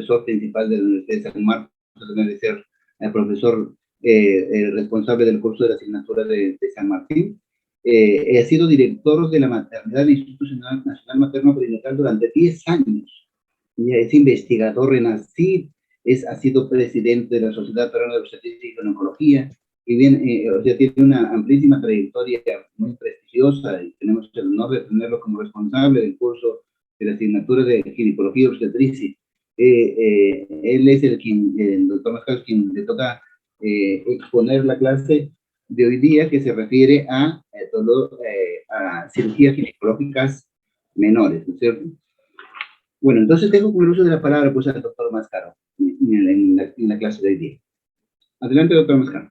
profesor principal de la Universidad de San Marcos, además de ser el profesor responsable del curso de la asignatura de San Martín. He sido director de la maternidad del Instituto Nacional Materno Perinatal durante 10 años. Y es investigador en ACID, ha sido presidente de la Sociedad Peruana de Obstetricia y Ginecología, y bien, o sea, tiene una amplísima trayectoria muy prestigiosa, y tenemos el honor de tenerlo como responsable del curso de la asignatura de Ginecología y Obstetricia. Él es el doctor Mascal, quien le toca exponer la clase de hoy día, que se refiere a cirugías ginecológicas menores, ¿no es cierto? Bueno, entonces tengo con el uso de la palabra pues al doctor Mascaro en la clase de hoy día. Adelante, doctor Mascaro.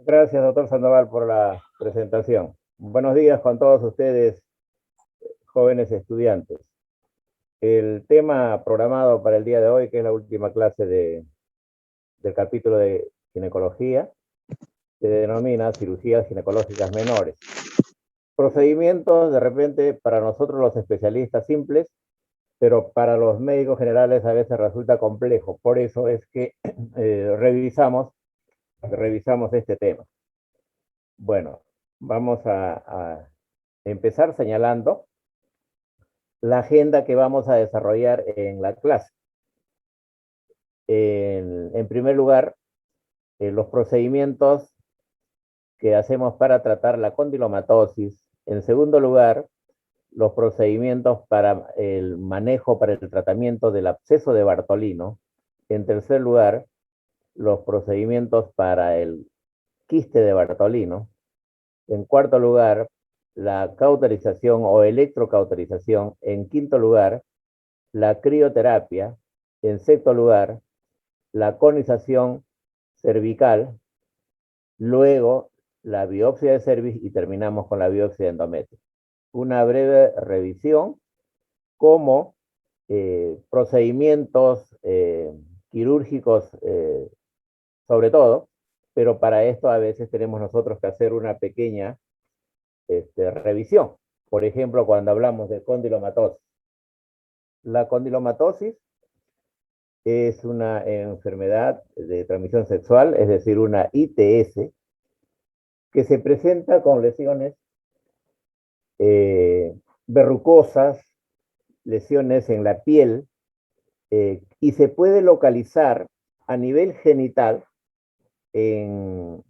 Gracias, doctor Sandoval, por la presentación. Buenos días con todos ustedes, jóvenes estudiantes. El tema programado para el día de hoy, que es la última clase del capítulo de ginecología, se denomina cirugías ginecológicas menores. Procedimientos, de repente, para nosotros los especialistas simples, pero para los médicos generales a veces resulta complejo. Por eso es que revisamos este tema. Bueno, vamos a empezar señalando la agenda que vamos a desarrollar en la clase. En primer lugar, los procedimientos que hacemos para tratar la condilomatosis. En segundo lugar, los procedimientos para el manejo, para el tratamiento del absceso de Bartolino. En tercer lugar, los procedimientos para el quiste de Bartolino. En cuarto lugar, la cauterización o electrocauterización. En quinto lugar, la crioterapia. En sexto lugar, la conización cervical. Luego, la biopsia de cervix y terminamos con la biopsia de endometrio. Una breve revisión como procedimientos quirúrgicos sobre todo, pero para esto a veces tenemos nosotros que hacer una pequeña revisión. Por ejemplo, cuando hablamos de condilomatosis. La condilomatosis es una enfermedad de transmisión sexual, es decir, una ITS, que se presenta con lesiones verrucosas, lesiones en la piel, y se puede localizar a nivel genital en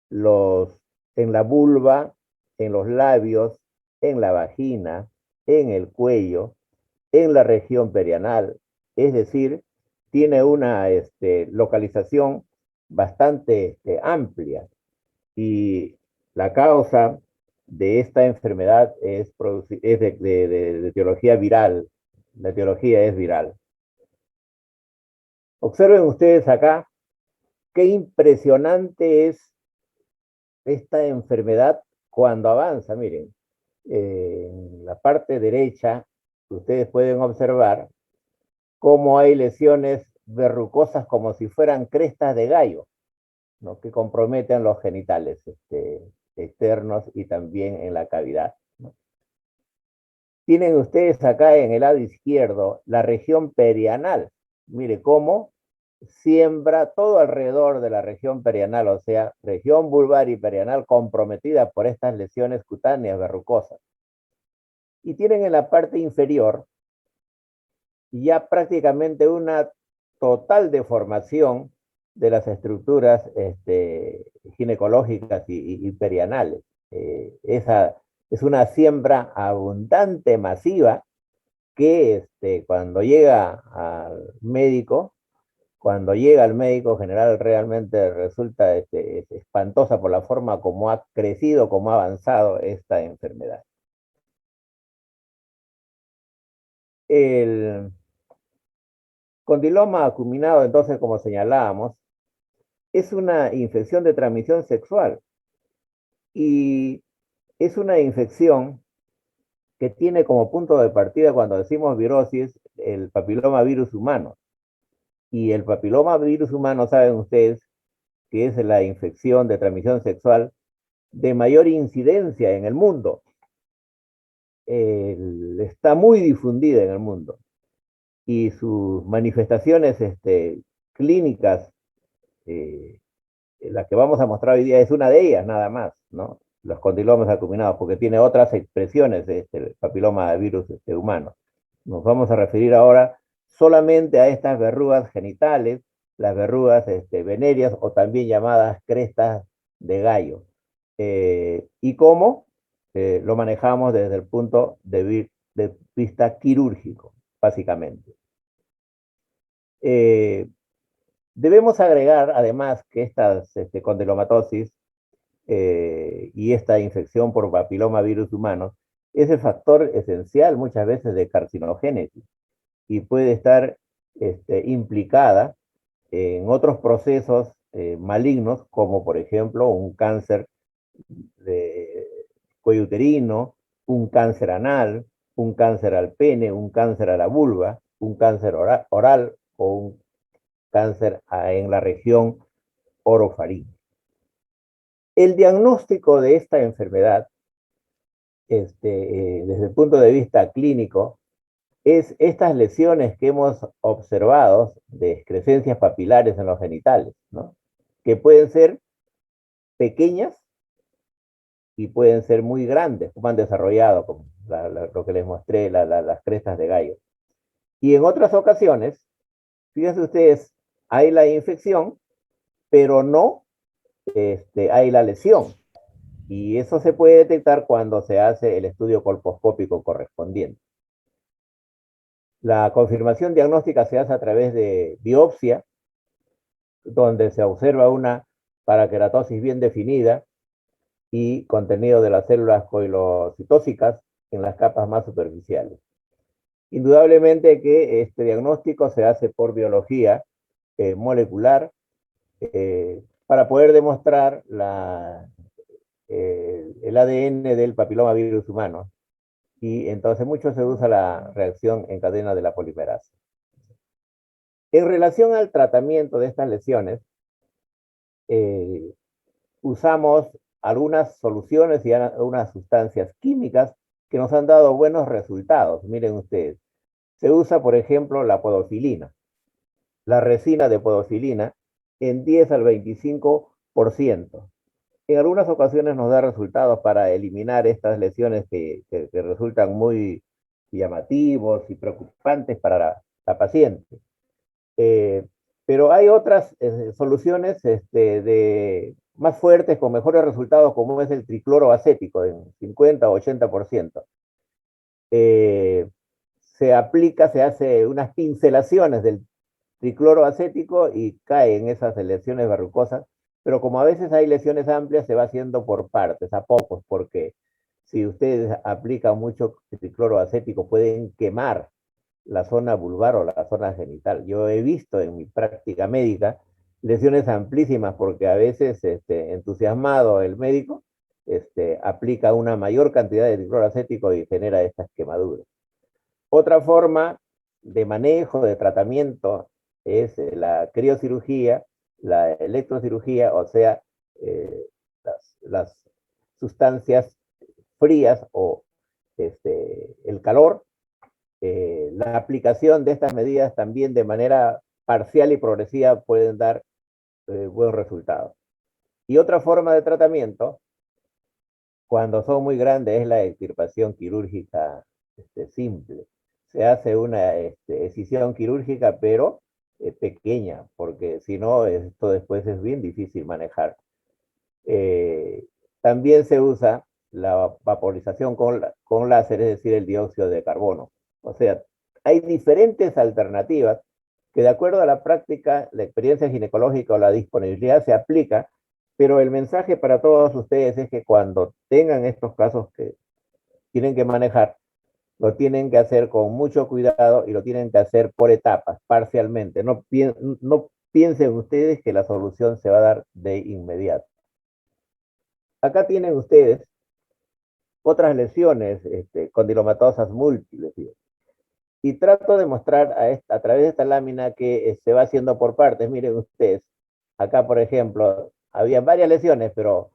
la vulva, en los labios, en la vagina, en el cuello, en la región perianal. Es decir, tiene una localización bastante amplia. Y la causa de esta enfermedad es de etiología viral. La etiología es viral. Observen ustedes acá qué impresionante es esta enfermedad cuando avanza. Miren, en la parte derecha ustedes pueden observar cómo hay lesiones verrucosas como si fueran crestas de gallo, ¿no?, que comprometen los genitales externos y también en la cavidad, ¿no? Tienen ustedes acá en el lado izquierdo la región perianal. Mire cómo siembra todo alrededor de la región perianal, o sea, región vulvar y perianal comprometida por estas lesiones cutáneas verrucosas. Y tienen en la parte inferior ya prácticamente una total deformación de las estructuras ginecológicas y perianales. Esa es una siembra abundante, masiva, que cuando llega al médico general, realmente resulta espantosa por la forma como ha crecido, como ha avanzado esta enfermedad. El condiloma acuminado, entonces, como señalábamos, es una infección de transmisión sexual y es una infección que tiene como punto de partida, cuando decimos virosis, el papilomavirus humano. Y el papilomavirus humano, saben ustedes, que es la infección de transmisión sexual de mayor incidencia en el mundo. Está muy difundida en el mundo. y sus manifestaciones clínicas, la que vamos a mostrar hoy día es una de ellas, nada más, ¿no? Los condilomas acuminados, porque tiene otras expresiones el papiloma virus humano. Nos vamos a referir ahora solamente a estas verrugas genitales, las verrugas venéreas o también llamadas crestas de gallo. ¿Y cómo? Lo manejamos desde el punto de vista quirúrgico, básicamente. Debemos agregar, además, que estas condilomatosis y esta infección por papiloma virus humano es el factor esencial muchas veces de carcinogénesis y puede estar implicada en otros procesos malignos, como por ejemplo un cáncer de cuello uterino, un cáncer anal, un cáncer al pene, un cáncer a la vulva, un cáncer oral o un cáncer en la región orofaríngea. El diagnóstico de esta enfermedad, desde el punto de vista clínico, es estas lesiones que hemos observado de excrescencias papilares en los genitales, ¿no? Que pueden ser pequeñas y pueden ser muy grandes, como han desarrollado, como lo que les mostré, las crestas de gallo. Y en otras ocasiones, fíjense ustedes, hay la infección, pero no hay la lesión. Y eso se puede detectar cuando se hace el estudio colposcópico correspondiente. La confirmación diagnóstica se hace a través de biopsia, donde se observa una paraqueratosis bien definida y contenido de las células coilocitóxicas en las capas más superficiales. Indudablemente que este diagnóstico se hace por biología molecular para poder demostrar el ADN del papiloma virus humano. Y entonces mucho se usa la reacción en cadena de la polimerasa. En relación al tratamiento de estas lesiones, usamos algunas soluciones y algunas sustancias químicas que nos han dado buenos resultados. Miren ustedes, se usa, por ejemplo, la podofilina, la resina de podofilina en 10 al 25%. En algunas ocasiones nos da resultados para eliminar estas lesiones que resultan muy llamativos y preocupantes para la paciente. Pero hay otras soluciones más fuertes con mejores resultados, como es el tricloro acético en 50 o 80%. Se aplica, se hace unas pincelaciones del tricloro acético y cae en esas lesiones verrucosas, pero como a veces hay lesiones amplias, se va haciendo por partes, a pocos, porque si ustedes aplican mucho tricloro acético, pueden quemar la zona vulvar o la zona genital. Yo he visto en mi práctica médica lesiones amplísimas porque a veces, entusiasmado el médico, aplica una mayor cantidad de tricloro acético y genera estas quemaduras. Otra forma de manejo, de tratamiento, es la criocirugía, la electrocirugía, o sea, las sustancias frías o el calor. La aplicación de estas medidas también de manera parcial y progresiva pueden dar buen resultado. Y otra forma de tratamiento, cuando son muy grandes, es la extirpación quirúrgica simple. Se hace una excisión quirúrgica, pero pequeña, porque si no, esto después es bien difícil manejar. También se usa la vaporización con láser, es decir, el dióxido de carbono. O sea, hay diferentes alternativas que de acuerdo a la práctica, la experiencia ginecológica o la disponibilidad se aplica, pero el mensaje para todos ustedes es que cuando tengan estos casos que tienen que manejar, lo tienen que hacer con mucho cuidado y lo tienen que hacer por etapas, parcialmente. No piensen ustedes que la solución se va a dar de inmediato. Acá tienen ustedes otras lesiones condilomatosas múltiples. Y trato de mostrar a través de esta lámina que se va haciendo por partes. Miren ustedes, acá por ejemplo, había varias lesiones, pero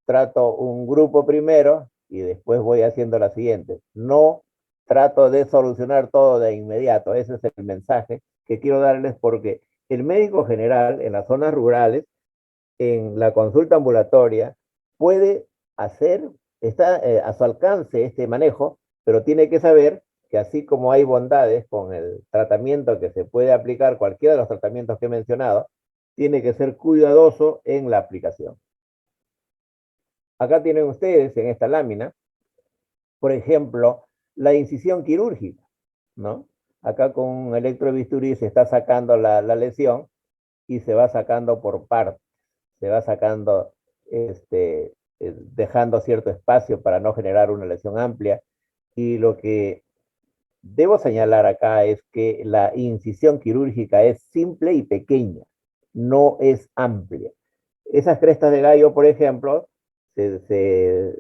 trato un grupo primero y después voy haciendo las siguientes. No trato de solucionar todo de inmediato. Ese es el mensaje que quiero darles, porque el médico general en las zonas rurales, en la consulta ambulatoria, puede hacer, está a su alcance este manejo, pero tiene que saber que así como hay bondades con el tratamiento que se puede aplicar, cualquiera de los tratamientos que he mencionado, tiene que ser cuidadoso en la aplicación. Acá tienen ustedes en esta lámina, por ejemplo, la incisión quirúrgica, ¿no? Acá con un electrobisturí se está sacando la lesión y se va sacando por partes, se va sacando, dejando cierto espacio para no generar una lesión amplia. Y lo que debo señalar acá es que la incisión quirúrgica es simple y pequeña, no es amplia. Esas crestas de gallo, por ejemplo, se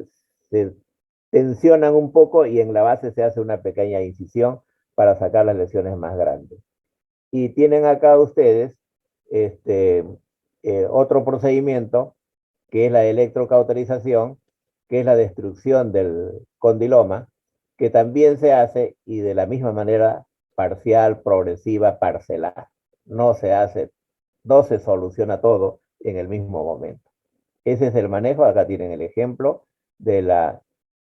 tensionan un poco y en la base se hace una pequeña incisión para sacar las lesiones más grandes. Y tienen acá ustedes este, otro procedimiento que es la electrocauterización, que es la destrucción del condiloma, que también se hace y de la misma manera parcial, progresiva, parcelar. No se hace, no se soluciona todo en el mismo momento. Ese es el manejo. Acá tienen el ejemplo de la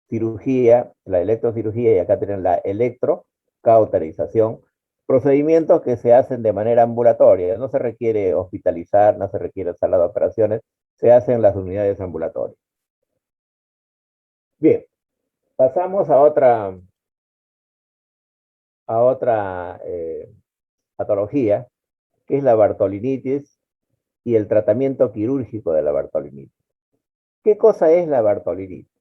cirugía, la electrocirugía, y acá tienen la electrocauterización, procedimientos que se hacen de manera ambulatoria. No se requiere hospitalizar, no se requiere sala de operaciones, se hacen en las unidades ambulatorias. Bien, pasamos a otra patología, que es la bartolinitis y el tratamiento quirúrgico de la bartolinitis. ¿Qué cosa es la bartolinitis?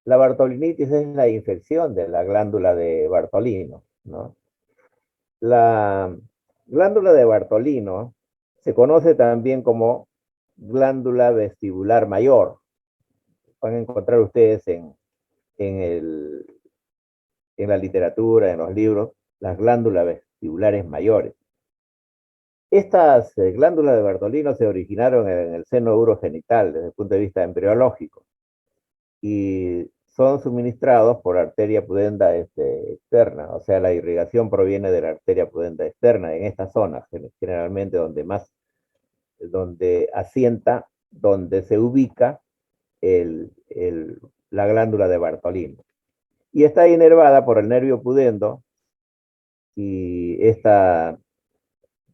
La bartolinitis es la infección de la glándula de Bartolino, ¿no? La glándula de Bartolino se conoce también como glándula vestibular mayor. Van a encontrar ustedes en, el, en la literatura, en los libros, las glándulas vestibulares mayores. Estas glándulas de Bartolino se originaron en el seno urogenital desde el punto de vista embriológico y son suministrados por arteria pudenda externa, o sea, la irrigación proviene de la arteria pudenda externa en estas zonas, generalmente donde asienta, donde se ubica la glándula de Bartolino. Y está inervada por el nervio pudendo y esta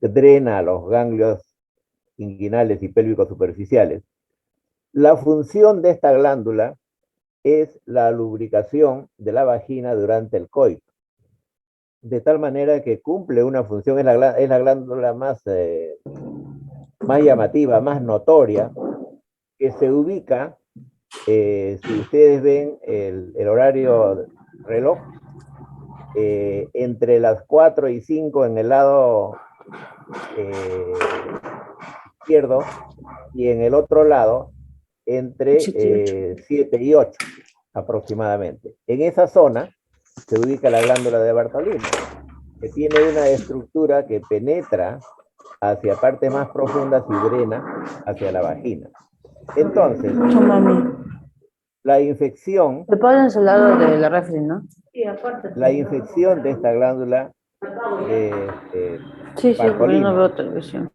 drena a los ganglios inguinales y pélvicos superficiales. La función de esta glándula es la lubricación de la vagina durante el coito, de tal manera que cumple una función, es la glándula más llamativa, más notoria, que se ubica, si ustedes ven el horario reloj, entre las 4 y 5 en el lado izquierdo y en el otro lado entre 7 y 8 aproximadamente. En esa zona se ubica la glándula de Bartolino, que tiene una estructura que penetra hacia partes más profundas y drena hacia la vagina. Entonces, la infección... Te pones al lado de la refri, ¿no? La infección de esta glándula Sí, porque yo no Bartolino veo televisión.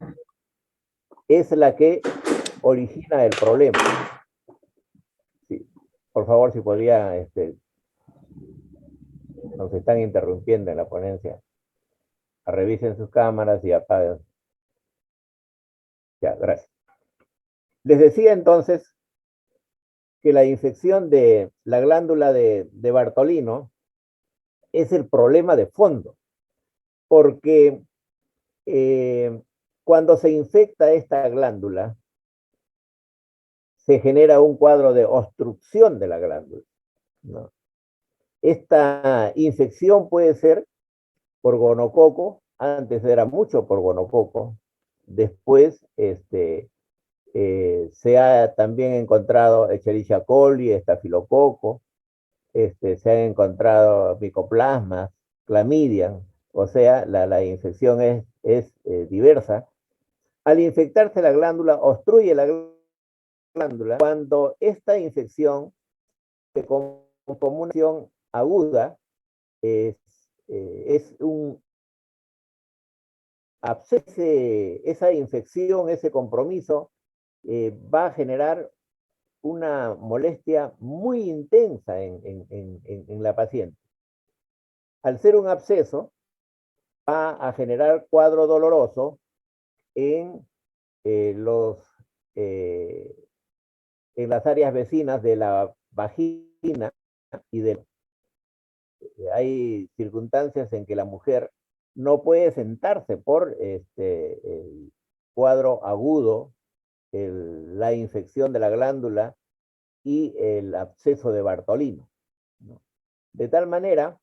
es la que origina el problema. Sí. Por favor, si podría, nos están interrumpiendo en la ponencia. Revisen sus cámaras y apaguen. Ya, gracias. Les decía entonces que la infección de la glándula de Bartolino es el problema de fondo, porque cuando se infecta esta glándula, se genera un cuadro de obstrucción de la glándula, ¿no? Esta infección puede ser por gonococo, antes era mucho por gonococo, después se ha también encontrado Escherichia coli, estafilococo, se han encontrado micoplasmas, clamidia, o sea, la infección es diversa. Al infectarse la glándula, obstruye la glándula. Cuando esta infección se como una infección aguda, es, es un absceso, esa infección, ese compromiso, va a generar una molestia muy intensa en la paciente. Al ser un absceso, va a generar cuadro doloroso en, los, eh, en las áreas vecinas de la vagina y de... Hay circunstancias en que la mujer no puede sentarse por el cuadro agudo, la infección de la glándula y el absceso de Bartolino, ¿no? De tal manera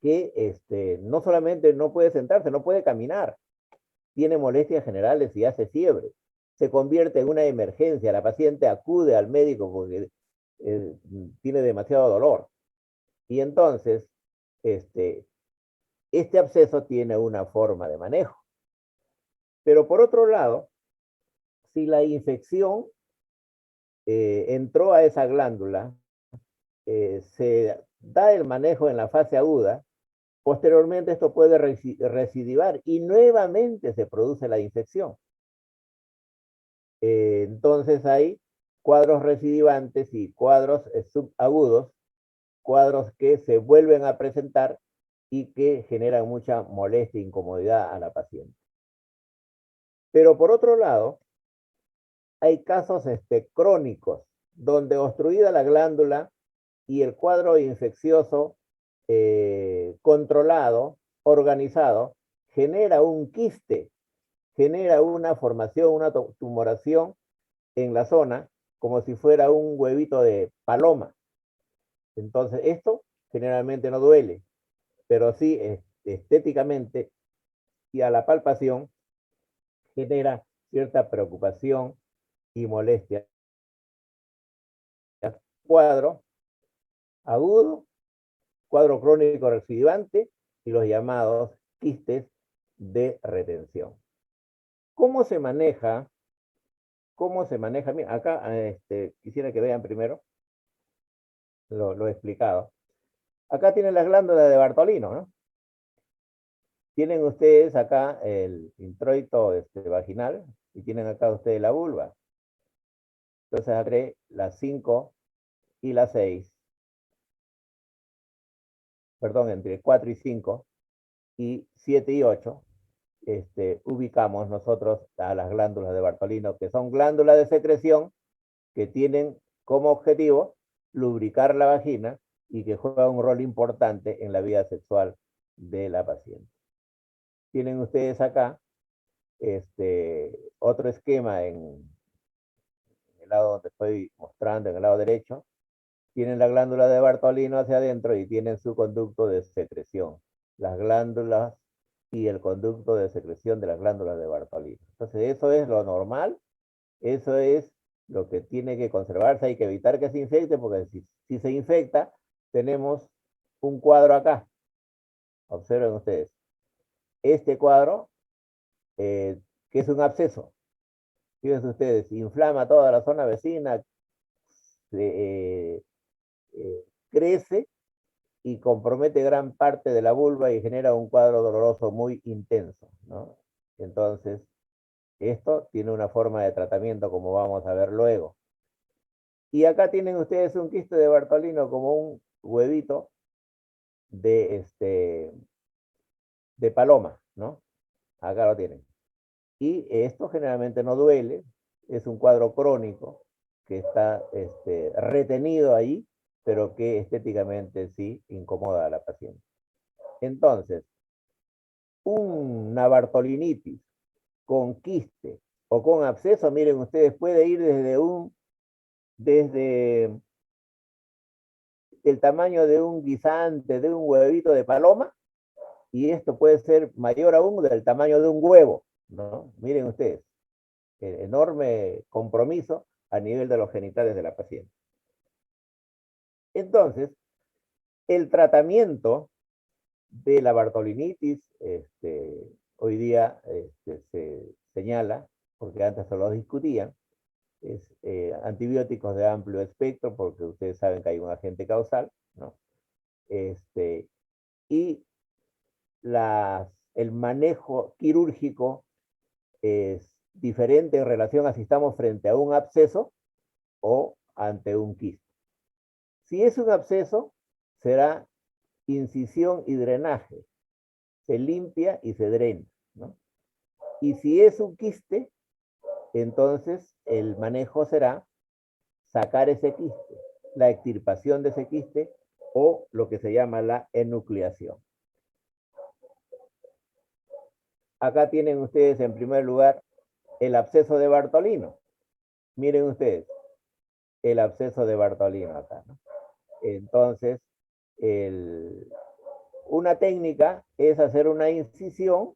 que no solamente no puede sentarse, no puede caminar, tiene molestias generales y hace fiebre. Se convierte en una emergencia, la paciente acude al médico porque eh, tiene demasiado dolor. Y entonces, este absceso tiene una forma de manejo. Pero por otro lado, si la infección entró a esa glándula, se da el manejo en la fase aguda, posteriormente esto puede recidivar y nuevamente se produce la infección. Entonces hay cuadros recidivantes y cuadros subagudos, cuadros que se vuelven a presentar y que generan mucha molestia e incomodidad a la paciente. Pero por otro lado, hay casos crónicos donde obstruida la glándula y el cuadro infeccioso controlado, organizado, genera un quiste, genera una formación, una tumoración en la zona, como si fuera un huevito de paloma. Entonces, esto generalmente no duele, pero sí estéticamente y a la palpación genera cierta preocupación y molestia. Cuadro agudo, cuadro crónico recidivante y los llamados quistes de retención. ¿Cómo se maneja? ¿Cómo se maneja? Mira, acá quisiera que vean primero, lo he explicado. Acá tienen las glándulas de Bartolino, ¿no? Tienen ustedes acá el introito vaginal y tienen acá ustedes la vulva. Entonces, entre las 5 y las 6, perdón, entre 4 y 5 y 7 y 8, ubicamos nosotros a las glándulas de Bartolino, que son glándulas de secreción que tienen como objetivo lubricar la vagina y que juegan un rol importante en la vida sexual de la paciente. Tienen ustedes acá otro esquema en el lado donde estoy mostrando, en el lado derecho. Tienen la glándula de Bartolino hacia adentro y tienen su conducto de secreción. Las glándulas y el conducto de secreción de las glándulas de Bartolino. Entonces, eso es lo normal, eso es lo que tiene que conservarse, hay que evitar que se infecte, porque si se infecta, tenemos un cuadro acá. Observen ustedes. Este cuadro, que es un absceso. Fíjense ustedes, inflama toda la zona vecina, crece y compromete gran parte de la vulva y genera un cuadro doloroso muy intenso, ¿no? Entonces, esto tiene una forma de tratamiento como vamos a ver luego. Y acá tienen ustedes un quiste de Bartolino como un huevito de paloma, ¿no? Acá lo tienen. Y esto generalmente no duele, es un cuadro crónico que está retenido ahí, pero que estéticamente sí incomoda a la paciente. Entonces, una bartolinitis con quiste o con absceso, miren ustedes, puede ir desde el tamaño de un guisante, de un huevito de paloma, y esto puede ser mayor aún del tamaño de un huevo, ¿no? Miren ustedes, el enorme compromiso a nivel de los genitales de la paciente. Entonces, el tratamiento de la bartolinitis, hoy día se señala, porque antes se lo discutían, es antibióticos de amplio espectro, porque ustedes saben que hay un agente causal, ¿no? y el manejo quirúrgico es diferente en relación a si estamos frente a un absceso o ante un quiste. Si es un absceso, será incisión y drenaje. Se limpia y se drena, ¿no? Y si es un quiste, entonces el manejo será sacar ese quiste, la extirpación de ese quiste o lo que se llama la enucleación. Acá tienen ustedes en primer lugar el absceso de Bartolino. Miren ustedes, el absceso de Bartolino acá, ¿no? Entonces, una técnica es hacer una incisión,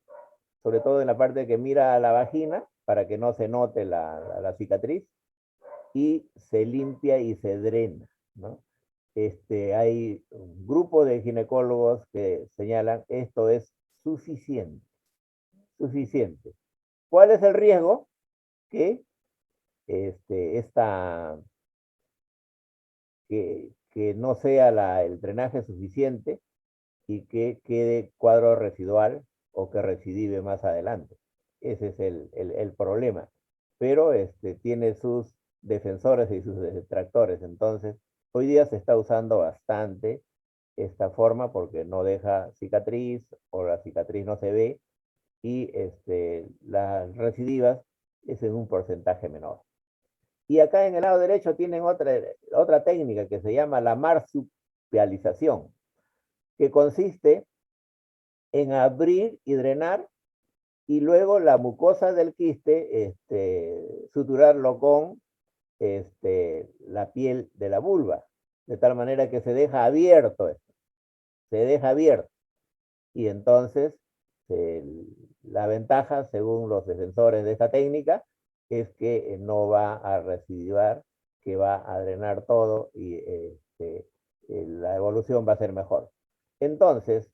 sobre todo en la parte que mira a la vagina, para que no se note la cicatriz, y se limpia y se drena, ¿no? Hay un grupo de ginecólogos que señalan esto es suficiente, suficiente. ¿Cuál es el riesgo? Que que no sea el drenaje suficiente y que quede cuadro residual o que recidive más adelante. Ese es el problema. Pero tiene sus defensores y sus detractores. Entonces, hoy día se está usando bastante esta forma porque no deja cicatriz o la cicatriz no se ve y las recidivas es en un porcentaje menor. Y acá en el lado derecho tienen otra técnica que se llama la marsupialización, que consiste en abrir y drenar y luego la mucosa del quiste suturarlo con la piel de la vulva, de tal manera que se deja abierto esto, se deja abierto. Y entonces la ventaja, según los defensores de esta técnica, es que no va a residuar, que va a drenar todo y la evolución va a ser mejor. Entonces,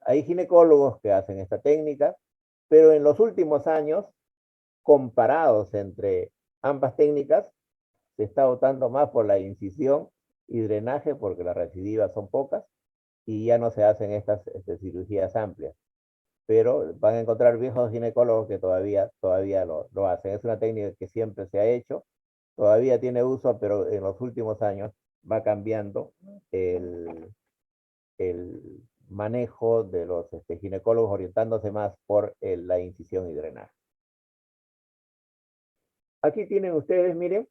hay ginecólogos que hacen esta técnica, pero en los últimos años, comparados entre ambas técnicas, se está optando más por la incisión y drenaje porque las recidivas son pocas y ya no se hacen estas cirugías amplias. Pero van a encontrar viejos ginecólogos que todavía lo hacen. Es una técnica que siempre se ha hecho, todavía tiene uso, pero en los últimos años va cambiando el manejo de los ginecólogos orientándose más por la incisión y drenaje. Aquí tienen ustedes, miren,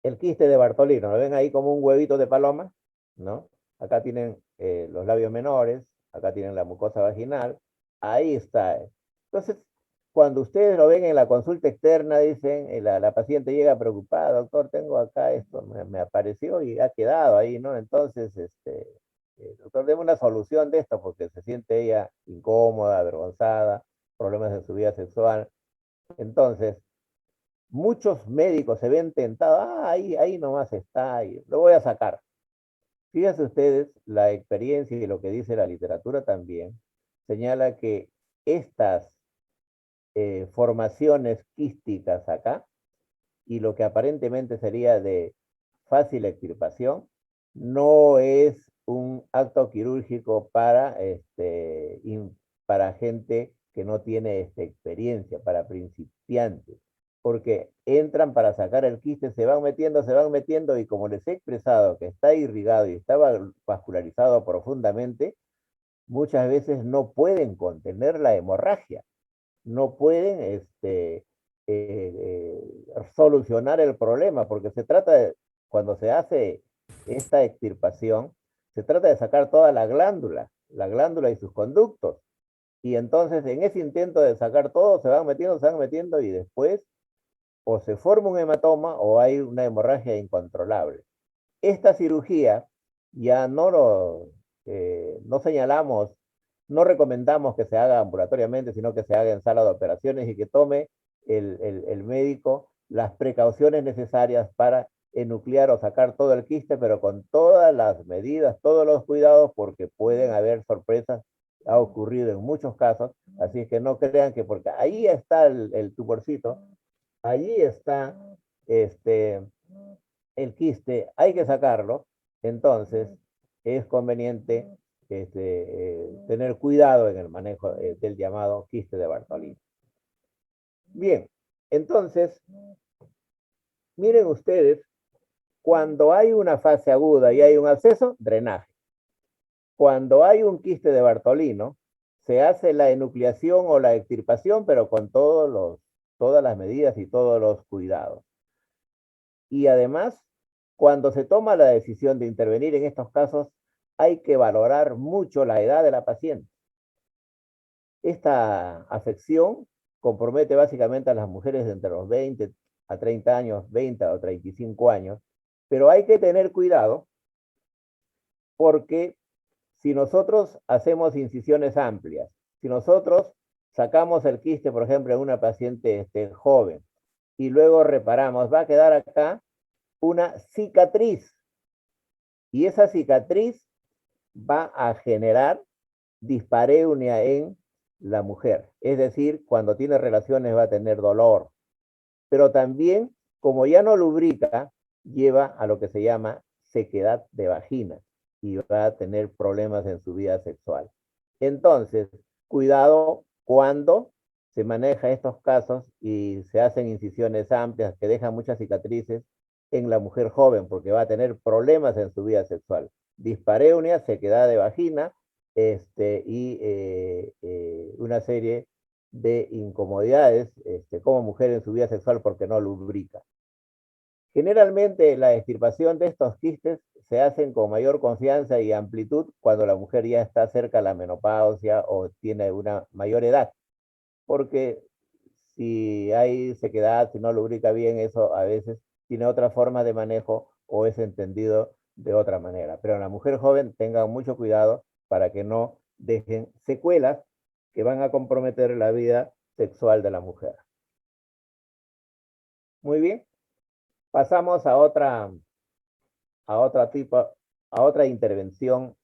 el quiste de Bartolino. ¿Lo ven ahí como un huevito de paloma? ¿No? Acá tienen los labios menores, acá tienen la mucosa vaginal, ahí está. Entonces, cuando ustedes lo ven en la consulta externa, dicen, la paciente llega preocupada, doctor, tengo acá esto, me apareció y ha quedado ahí, ¿no? Entonces, doctor, deme una solución de esto, porque se siente ella incómoda, avergonzada, problemas en su vida sexual. Entonces, muchos médicos se ven tentados, ahí nomás está, y lo voy a sacar. Fíjense ustedes, la experiencia y lo que dice la literatura también señala que estas formaciones quísticas acá y lo que aparentemente sería de fácil extirpación no es un acto quirúrgico para gente que no tiene experiencia, para principiantes, porque entran para sacar el quiste, se van metiendo y como les he expresado que está irrigado y está vascularizado profundamente, muchas veces no pueden contener la hemorragia, no pueden solucionar el problema, porque cuando se hace esta extirpación, se trata de sacar toda la glándula y sus conductos. Y entonces en ese intento de sacar todo, se van metiendo y después o se forma un hematoma o hay una hemorragia incontrolable. Esta cirugía ya no señalamos, no recomendamos que se haga ambulatoriamente, sino que se haga en sala de operaciones y que tome el médico las precauciones necesarias para enuclear o sacar todo el quiste, pero con todas las medidas, todos los cuidados, porque pueden haber sorpresas, ha ocurrido en muchos casos, así es que no crean que porque ahí está el tumorcito, allí está el quiste, hay que sacarlo. Entonces, es conveniente tener cuidado en el manejo del llamado quiste de Bartolini. Bien, entonces, miren ustedes, cuando hay una fase aguda y hay un absceso, drenaje. Cuando hay un quiste de Bartolino, se hace la enucleación o la extirpación, pero con todas las medidas y todos los cuidados. Y además, cuando se toma la decisión de intervenir en estos casos, hay que valorar mucho la edad de la paciente. Esta afección compromete básicamente a las mujeres de entre los 20 a 30 años, 20 o 35 años, pero hay que tener cuidado porque si nosotros hacemos incisiones amplias, si nosotros sacamos el quiste, por ejemplo, en una paciente joven, y luego reparamos, va a quedar acá una cicatriz. Y esa cicatriz va a generar dispareunia en la mujer. Es decir, cuando tiene relaciones va a tener dolor. Pero también, como ya no lubrica, lleva a lo que se llama sequedad de vagina y va a tener problemas en su vida sexual. Entonces, cuidado cuando se maneja estos casos y se hacen incisiones amplias que dejan muchas cicatrices en la mujer joven, porque va a tener problemas en su vida sexual. Dispareunia, sequedad de vagina, una serie de incomodidades como mujer en su vida sexual porque no lubrica. Generalmente la extirpación de estos quistes se hacen con mayor confianza y amplitud cuando la mujer ya está cerca de la menopausia o tiene una mayor edad, porque si hay sequedad, si no lubrica bien, eso a veces tiene otra forma de manejo o es entendido de otra manera. Pero en la mujer joven tengan mucho cuidado para que no dejen secuelas que van a comprometer la vida sexual de la mujer. Muy bien, pasamos a otra intervención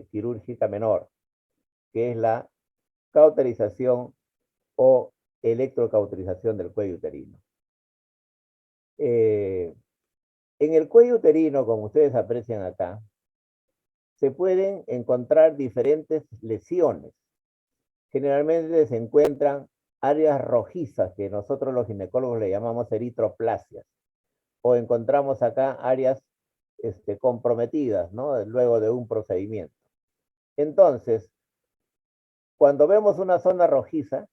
quirúrgica menor, que es la cauterización o electrocauterización del cuello uterino. En el cuello uterino, como ustedes aprecian acá, se pueden encontrar diferentes lesiones. Generalmente se encuentran áreas rojizas, que nosotros los ginecólogos le llamamos eritroplasias, o encontramos acá áreas comprometidas, ¿no? Luego de un procedimiento. Entonces, cuando vemos una zona rojiza,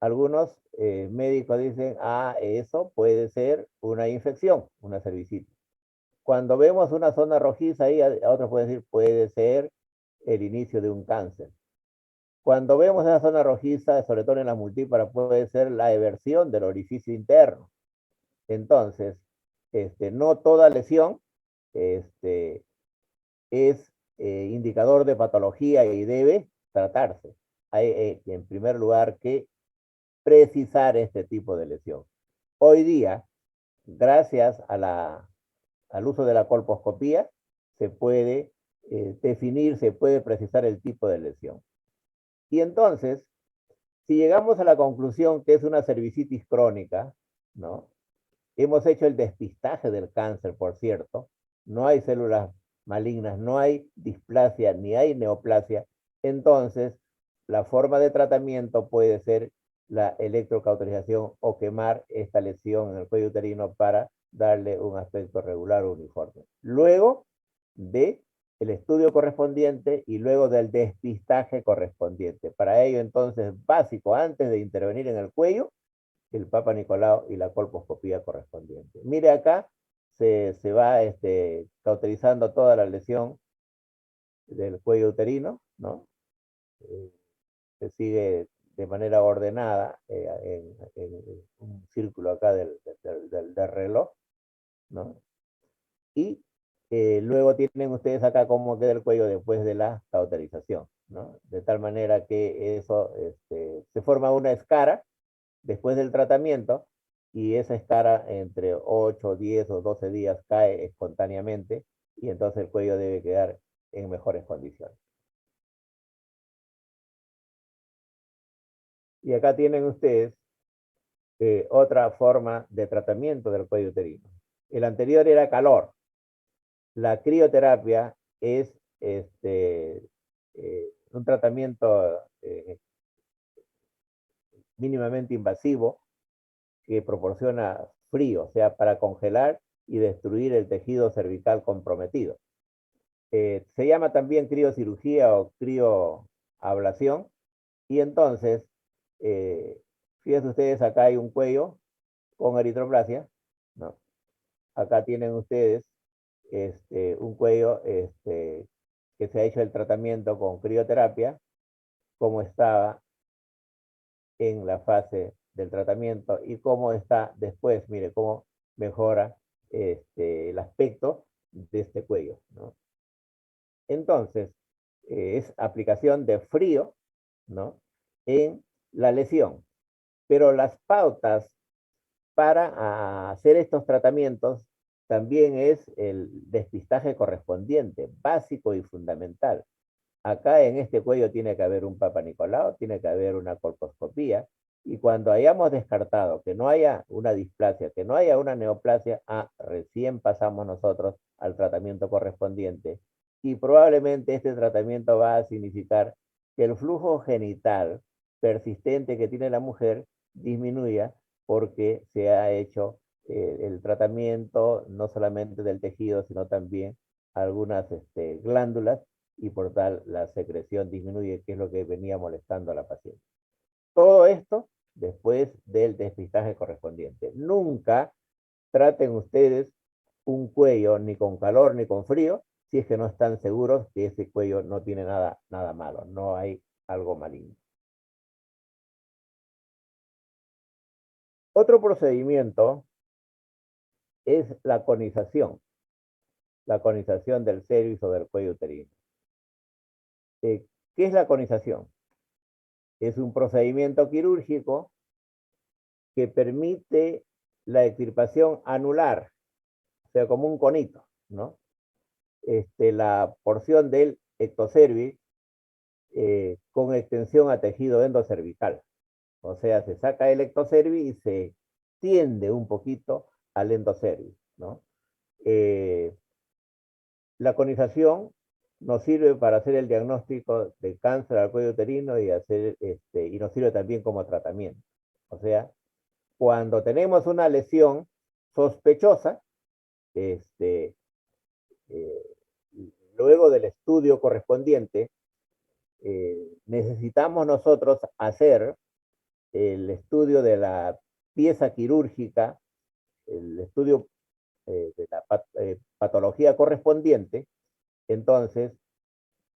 algunos médicos dicen, eso puede ser una infección, una cervicitis. Cuando vemos una zona rojiza ahí, a otros pueden decir, puede ser el inicio de un cáncer. Cuando vemos esa zona rojiza, sobre todo en la multípara, puede ser la eversión del orificio interno. Entonces, no toda lesión es indicador de patología y debe tratarse. Hay, en primer lugar, que precisar este tipo de lesión. Hoy día, gracias al uso de la colposcopía, se puede definir, se puede precisar el tipo de lesión. Y entonces, si llegamos a la conclusión que es una cervicitis crónica, ¿no? Hemos hecho el despistaje del cáncer, por cierto, no hay células malignas, no hay displasia, ni hay neoplasia, entonces la forma de tratamiento puede ser la electrocauterización o quemar esta lesión en el cuello uterino para darle un aspecto regular o uniforme. Luego de el estudio correspondiente y luego del despistaje correspondiente. Para ello, entonces, básico, antes de intervenir en el cuello, el Papa Nicolau y la colposcopía correspondiente. Mire acá, se va cauterizando toda la lesión del cuello uterino, ¿no? Se sigue de manera ordenada en un círculo acá del reloj, ¿no? Y luego tienen ustedes acá cómo queda el cuello después de la cauterización, ¿no? De tal manera que eso se forma una escara después del tratamiento y esa escara entre 8, 10 o 12 días cae espontáneamente y entonces el cuello debe quedar en mejores condiciones. Y acá tienen ustedes otra forma de tratamiento del cuello uterino. El anterior era calor. La crioterapia es un tratamiento mínimamente invasivo que proporciona frío, o sea, para congelar y destruir el tejido cervical comprometido. Se llama también criocirugía o crioablación. Y entonces, fíjense ustedes, acá hay un cuello con eritroplasia, ¿no? Acá tienen ustedes un cuello que se ha hecho el tratamiento con crioterapia, como estaba en la fase del tratamiento y cómo está después, mire cómo mejora el aspecto de este cuello, ¿no? Entonces, es aplicación de frío, ¿no? En la lesión. Pero las pautas para hacer estos tratamientos también es el despistaje correspondiente, básico y fundamental. Acá en este cuello tiene que haber un Papa Nicolau, tiene que haber una colposcopía, y cuando hayamos descartado que no haya una displasia, que no haya una neoplasia, recién pasamos nosotros al tratamiento correspondiente. Y probablemente este tratamiento va a significar que el flujo genital persistente que tiene la mujer disminuya porque se ha hecho el tratamiento no solamente del tejido, sino también algunas glándulas, y por tal la secreción disminuye, que es lo que venía molestando a la paciente. Todo esto después del despistaje correspondiente. Nunca traten ustedes un cuello ni con calor ni con frío si es que no están seguros que ese cuello no tiene nada malo, no hay algo maligno. Otro procedimiento es la conización del cervix o del cuello uterino. ¿Qué es la conización? Es un procedimiento quirúrgico que permite la extirpación anular, o sea, como un conito, ¿no? La porción del ectocervix con extensión a tejido endocervical. O sea, se saca el ectocervix y se tiende un poquito al endocervix, ¿no? La conización nos sirve para hacer el diagnóstico de cáncer al cuello uterino y nos sirve también como tratamiento. O sea, cuando tenemos una lesión sospechosa, eh, luego del estudio correspondiente, necesitamos nosotros hacer el estudio de la pieza quirúrgica, el estudio de la patología correspondiente. Entonces,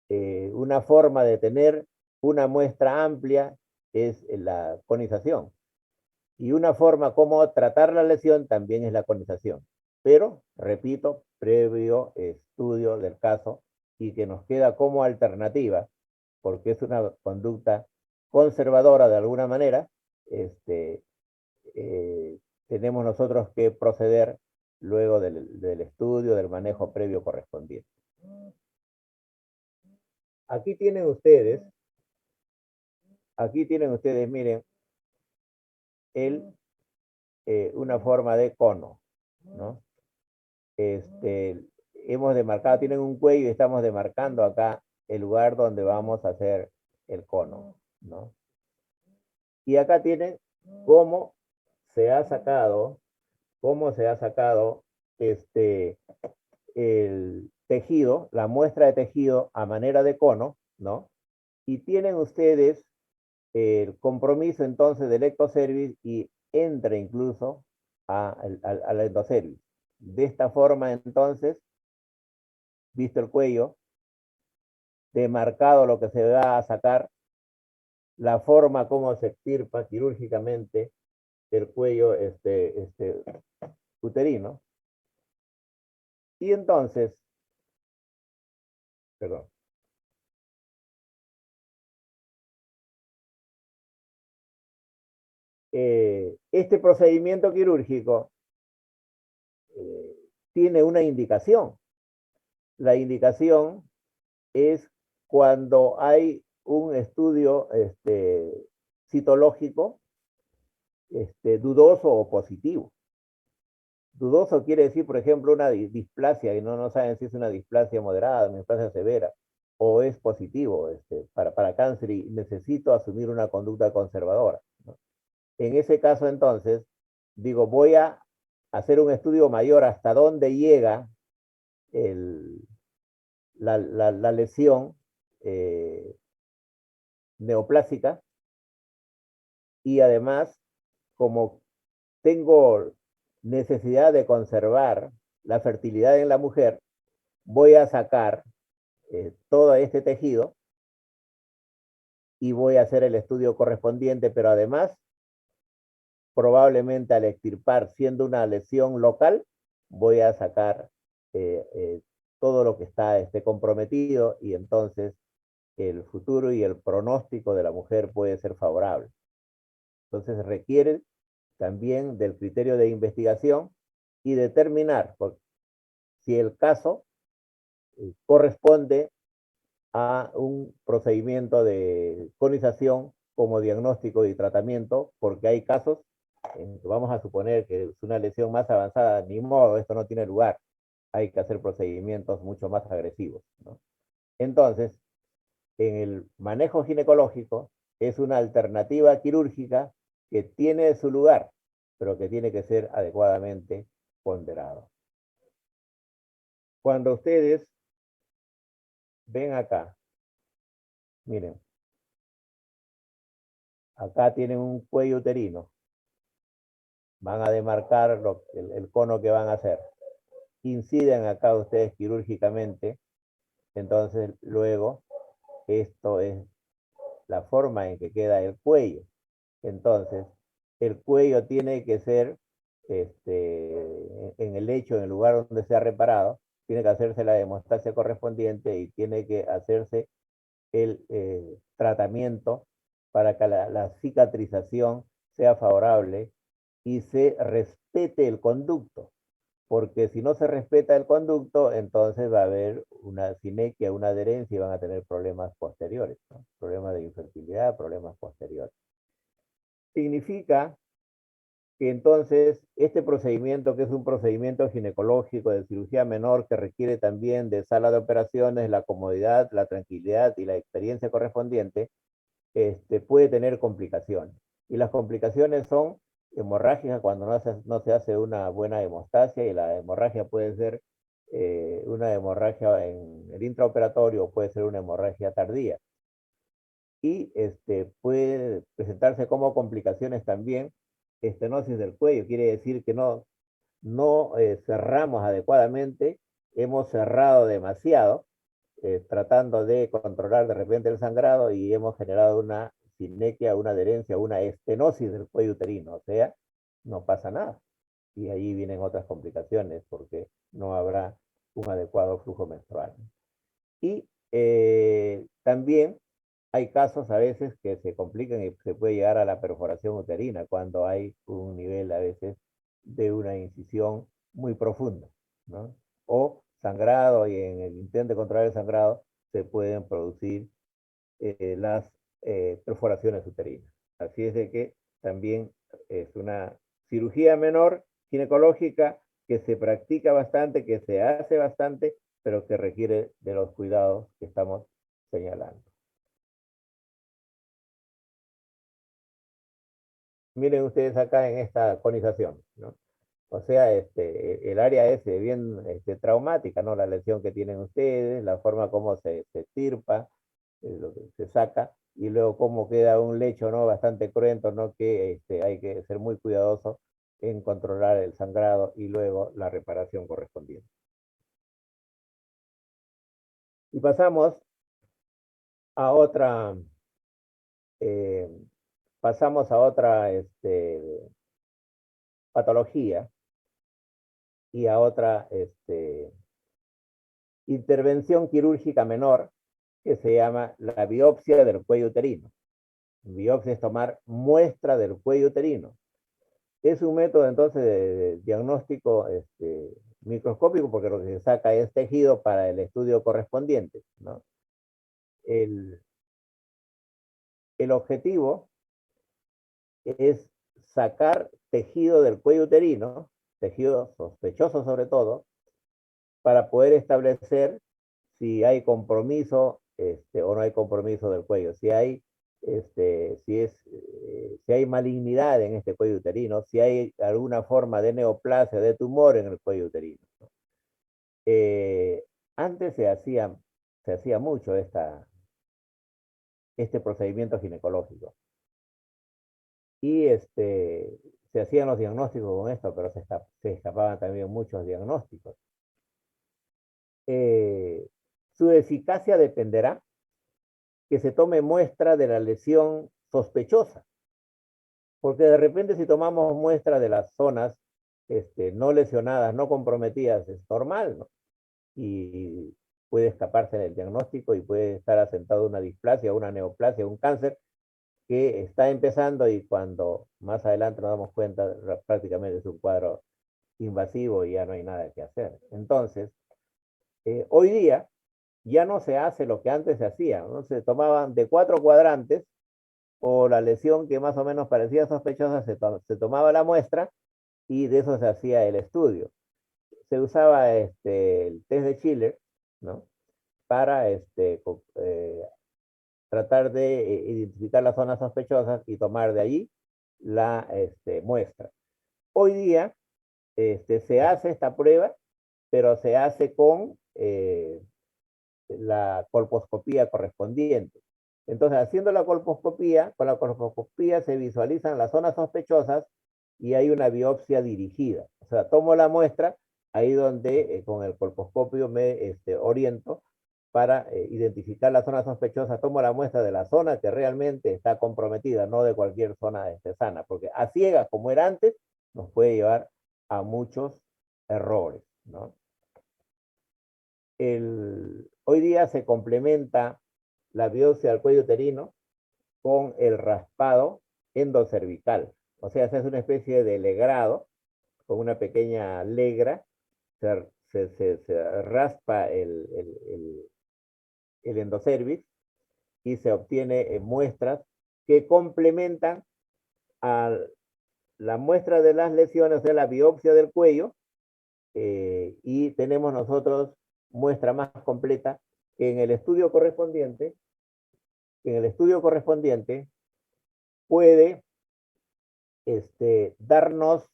una forma de tener una muestra amplia es la conización. Y una forma como tratar la lesión también es la conización. Pero, repito, previo estudio del caso y que nos queda como alternativa, porque es una conducta conservadora de alguna manera, tenemos nosotros que proceder luego del estudio, del manejo previo correspondiente. Aquí tienen ustedes, miren, una forma de cono, ¿no? Hemos demarcado, tienen un cuello y estamos demarcando acá el lugar donde vamos a hacer el cono, ¿no? Y acá tienen cómo se ha sacado, el tejido, la muestra de tejido a manera de cono, ¿no? Y tienen ustedes el compromiso entonces del ectocervix y entra incluso al endocervix. De esta forma entonces, visto el cuello, demarcado lo que se va a sacar, la forma como se extirpa quirúrgicamente el cuello uterino. Y entonces, perdón, este procedimiento quirúrgico tiene una indicación. La indicación es cuando hay un estudio citológico dudoso o positivo. Dudoso quiere decir, por ejemplo, una displasia, y no saben si es una displasia moderada, una displasia severa, o es positivo para cáncer y necesito asumir una conducta conservadora, ¿no? En ese caso, entonces, digo, voy a hacer un estudio mayor hasta dónde llega la lesión eh, neoplásica, y además, como tengo necesidad de conservar la fertilidad en la mujer, voy a sacar todo este tejido y voy a hacer el estudio correspondiente, pero además, probablemente al extirpar, siendo una lesión local, voy a sacar eh, eh, todo lo que está comprometido, y entonces el futuro y el pronóstico de la mujer puede ser favorable. Entonces requiere también del criterio de investigación y determinar si el caso corresponde a un procedimiento de conización como diagnóstico y tratamiento, porque hay casos en que vamos a suponer que es una lesión más avanzada, ni modo, esto no tiene lugar, hay que hacer procedimientos mucho más agresivos, ¿no? Entonces, en el manejo ginecológico es una alternativa quirúrgica que tiene su lugar, pero que tiene que ser adecuadamente ponderado. Cuando ustedes ven acá, miren, acá tienen un cuello uterino, van a demarcar el cono que van a hacer, inciden acá ustedes quirúrgicamente, entonces luego esto es la forma en que queda el cuello. Entonces, el cuello tiene que ser, en el lecho, en el lugar donde se ha reparado, tiene que hacerse la hemostasia correspondiente y tiene que hacerse el tratamiento para que la cicatrización sea favorable y se respete el conducto, porque si no se respeta el conducto, entonces va a haber una sinequia, una adherencia, y van a tener problemas posteriores, ¿no? Problemas de infertilidad, problemas posteriores. Significa que entonces este procedimiento, que es un procedimiento ginecológico de cirugía menor que requiere también de sala de operaciones, la comodidad, la tranquilidad y la experiencia correspondiente, puede tener complicaciones. Y las complicaciones son hemorrágicas cuando no se hace una buena hemostasia, y la hemorragia puede ser una hemorragia en el intraoperatorio, o puede ser una hemorragia tardía. Y puede presentarse como complicaciones también estenosis del cuello, quiere decir que no cerramos adecuadamente, hemos cerrado demasiado, tratando de controlar de repente el sangrado, y hemos generado una sinequia, una adherencia, una estenosis del cuello uterino, o sea, no pasa nada. Y ahí vienen otras complicaciones porque no habrá un adecuado flujo menstrual. Y también hay casos a veces que se complican y se puede llegar a la perforación uterina cuando hay un nivel a veces de una incisión muy profunda, ¿no? O sangrado, y en el intento de controlar el sangrado se pueden producir las perforaciones uterinas. Así es de que también es una cirugía menor ginecológica que se practica bastante, que se hace bastante, pero que requiere de los cuidados que estamos señalando. Miren ustedes acá en esta conización, ¿no? O sea, el área es bien traumática, ¿no? La lesión que tienen ustedes, la forma como se estirpa, lo que se saca, y luego cómo queda un lecho, ¿no? Bastante cruento, ¿no? Que hay que ser muy cuidadoso en controlar el sangrado y luego la reparación correspondiente. Y pasamos a otra, eh, patología, y a otra intervención quirúrgica menor, que se llama la biopsia del cuello uterino. Biopsia es tomar muestra del cuello uterino. Es un método entonces de diagnóstico microscópico, porque lo que se saca es tejido para el estudio correspondiente, ¿no? El, el objetivo es sacar tejido del cuello uterino, tejido sospechoso sobre todo, para poder establecer si hay compromiso o no hay compromiso del cuello. Si hay, si hay malignidad en este cuello uterino, si hay alguna forma de neoplasia, de tumor en el cuello uterino. Antes se hacía mucho este procedimiento ginecológico. Y se hacían los diagnósticos con esto, pero se escapaban también muchos diagnósticos. Su eficacia dependerá que se tome muestra de la lesión sospechosa, porque de repente si tomamos muestra de las zonas no lesionadas, no comprometidas, es normal, ¿no? Y puede escaparse del diagnóstico y puede estar asentado una displasia, una neoplasia, un cáncer que está empezando y cuando más adelante nos damos cuenta prácticamente es un cuadro invasivo y ya no hay nada que hacer. Entonces, hoy día ya no se hace lo que antes se hacía, ¿no? Se tomaban de 4 cuadrantes o la lesión que más o menos parecía sospechosa, se tomaba la muestra y de eso se hacía el estudio. Se usaba el test de Schiller, ¿no? Para tratar de identificar las zonas sospechosas y tomar de allí la muestra. Hoy día se hace esta prueba, pero se hace con la colposcopía correspondiente. Entonces, haciendo la colposcopía, con la colposcopía se visualizan las zonas sospechosas y hay una biopsia dirigida. O sea, tomo la muestra, ahí donde con el colposcopio me oriento para identificar la zona sospechosa, tomo la muestra de la zona que realmente está comprometida, no de cualquier zona sana, porque a ciegas, como era antes, nos puede llevar a muchos errores, ¿no? Hoy día se complementa la biopsia del cuello uterino con el raspado endocervical. O sea, se hace una especie de legrado con una pequeña legra, se raspa el endocervix y se obtiene muestras que complementan a la muestra de las lesiones de la biopsia del cuello y tenemos nosotros muestra más completa que en el estudio correspondiente, puede darnos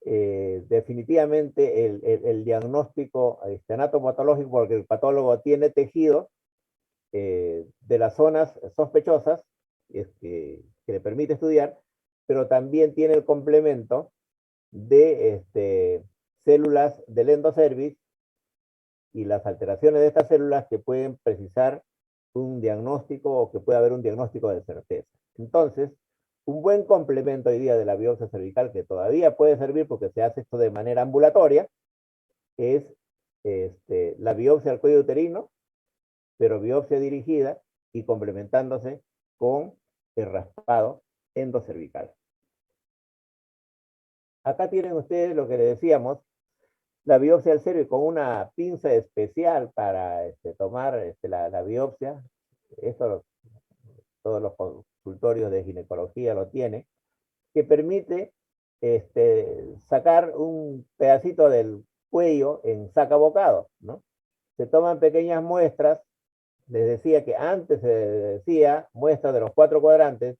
definitivamente el diagnóstico anatomopatológico, porque el patólogo tiene tejido de las zonas sospechosas que le permite estudiar, pero también tiene el complemento de células del endocervix y las alteraciones de estas células que pueden precisar un diagnóstico o que puede haber un diagnóstico de certeza. Entonces, un buen complemento hoy día de la biopsia cervical, que todavía puede servir porque se hace esto de manera ambulatoria, es la biopsia del cuello uterino, pero biopsia dirigida y complementándose con el raspado endocervical. Acá tienen ustedes lo que les decíamos, la biopsia del cervix con una pinza especial para tomar la biopsia. Esto todos los consultorios de ginecología lo tienen, que permite sacar un pedacito del cuello en sacabocado, ¿no? Se toman pequeñas muestras, les decía que antes se decía muestras de los 4 cuadrantes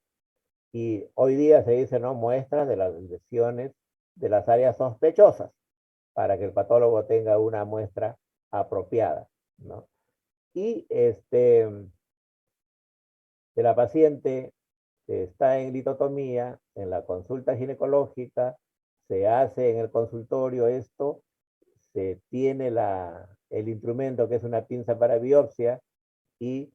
y hoy día se dice, no, muestras de las lesiones de las áreas sospechosas, para que el patólogo tenga una muestra apropiada, ¿no? Y de la paciente está en litotomía, en la consulta ginecológica, se hace en el consultorio esto, se tiene el instrumento que es una pinza para biopsia y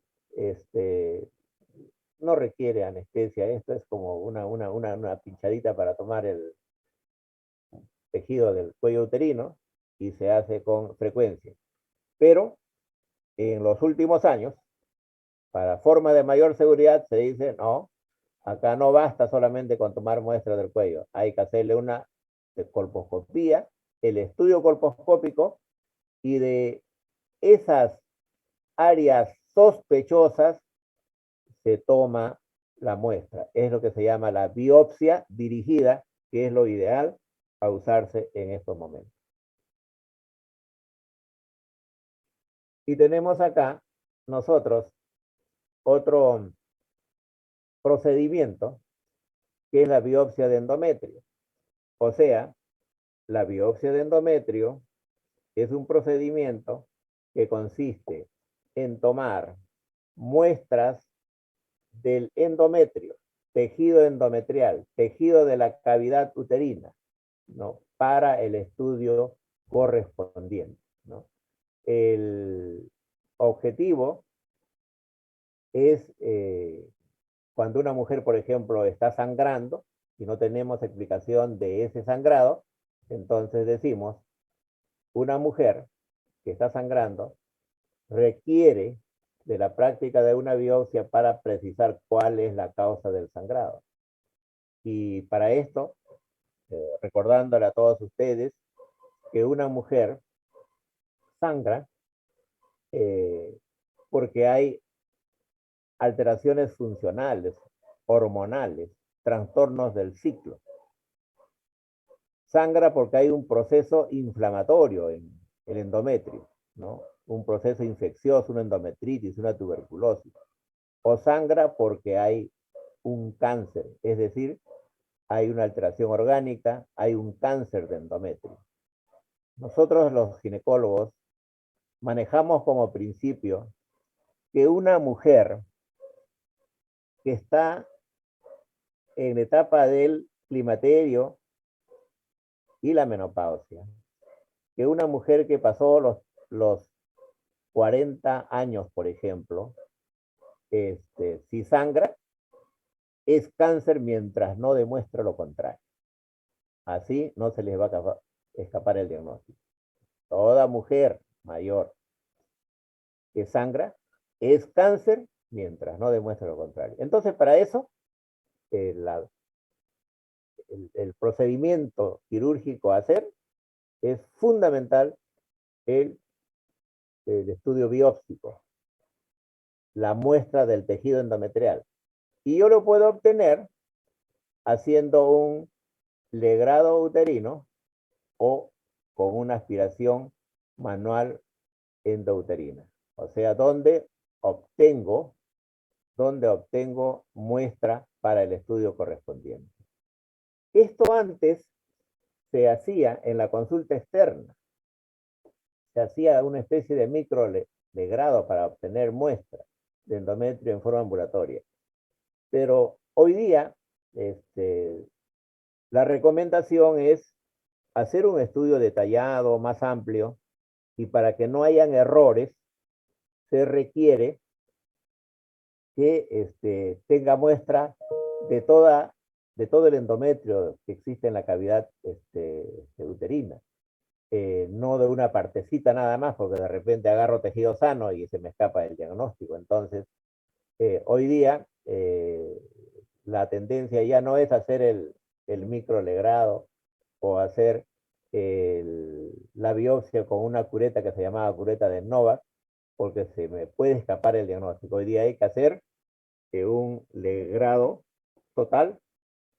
no requiere anestesia, esto es como una pinchadita para tomar el tejido del cuello uterino y se hace con frecuencia. Pero en los últimos años, para forma de mayor seguridad, se dice, no, acá no basta solamente con tomar muestras del cuello, hay que hacerle una colposcopía, el estudio colposcópico y de esas áreas sospechosas se toma la muestra. Es lo que se llama la biopsia dirigida, que es lo ideal a usarse en estos momentos. Y tenemos acá nosotros otro procedimiento que es la biopsia de endometrio. O sea, la biopsia de endometrio es un procedimiento que consiste en tomar muestras del endometrio, tejido endometrial, tejido de la cavidad uterina, ¿no? Para el estudio correspondiente, ¿no? El objetivo es cuando una mujer, por ejemplo, está sangrando y no tenemos explicación de ese sangrado, entonces decimos, una mujer que está sangrando requiere de la práctica de una biopsia para precisar cuál es la causa del sangrado. Y para esto, recordándole a todos ustedes que una mujer sangra porque hay alteraciones funcionales, hormonales, trastornos del ciclo. Sangra porque hay un proceso inflamatorio en el endometrio, ¿no? Un proceso infeccioso, una endometritis, una tuberculosis. O sangra porque hay un cáncer, es decir, hay una alteración orgánica, hay un cáncer de endometrio. Nosotros los ginecólogos manejamos como principio que una mujer que está en etapa del climaterio y la menopausia, que una mujer que pasó los 40 años, por ejemplo, si sangra, es cáncer mientras no demuestra lo contrario. Así no se les va a escapar el diagnóstico. Toda mujer mayor que sangra es cáncer mientras no demuestra lo contrario. Entonces, para eso, el procedimiento quirúrgico a hacer es fundamental el estudio biópsico, la muestra del tejido endometrial. Y yo lo puedo obtener haciendo un legrado uterino o con una aspiración manual endouterina. O sea, donde obtengo muestra para el estudio correspondiente. Esto antes se hacía en la consulta externa. Se hacía una especie de microlegrado para obtener muestras de endometrio en forma ambulatoria. Pero hoy día, la recomendación es hacer un estudio detallado, más amplio, y para que no hayan errores, se requiere que tenga muestra de todo el endometrio que existe en la cavidad uterina. No de una partecita nada más, porque de repente agarro tejido sano y se me escapa el diagnóstico. Entonces, hoy día, la tendencia ya no es hacer el microlegrado o hacer la biopsia con una cureta que se llamaba cureta de Novak, porque se me puede escapar el diagnóstico. Hoy día hay que hacer un legrado total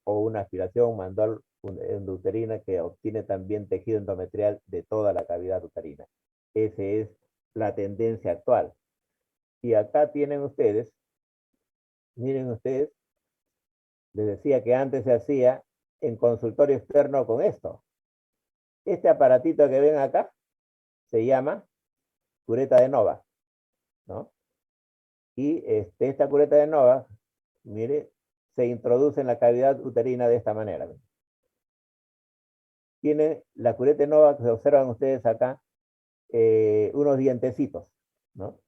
o una aspiración manual endouterina que obtiene también tejido endometrial de toda la cavidad uterina. Esa es la tendencia actual. Y acá tienen ustedes, miren ustedes, les decía que antes se hacía en consultorio externo con esto. Este aparatito que ven acá se llama cureta de Nova, ¿no? Y esta cureta de Nova, mire, se introduce en la cavidad uterina de esta manera. Tiene la cureta de Nova que observan ustedes acá, unos dientecitos, ¿no?